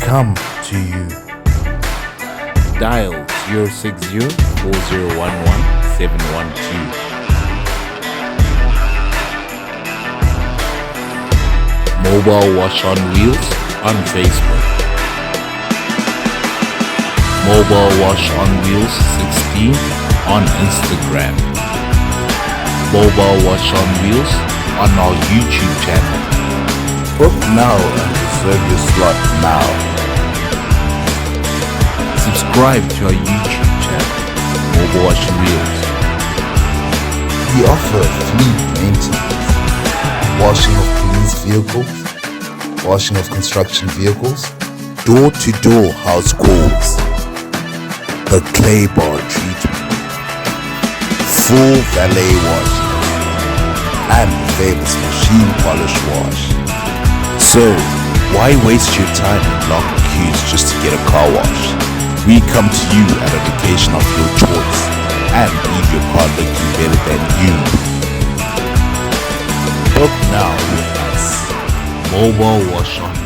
come to you. Dial 060-4011-712. Mobile Wash on Wheels on Facebook. Mobile Wash on Wheels 16 on Instagram. Mobile Wash on Wheels on our YouTube channel. Book now and reserve your slot now. Subscribe to our YouTube channel, Mobile Wash on Wheels. We offer fleet maintenance, washing of police vehicles, washing of construction vehicles, door-to-door house calls, the clay bar treatment, full valet washes, and the famous machine polish wash. So, why waste your time in long queues just to get a car wash? We come to you at a location of your choice and leave your car looking better than you. Book now with us. Mobile Wash on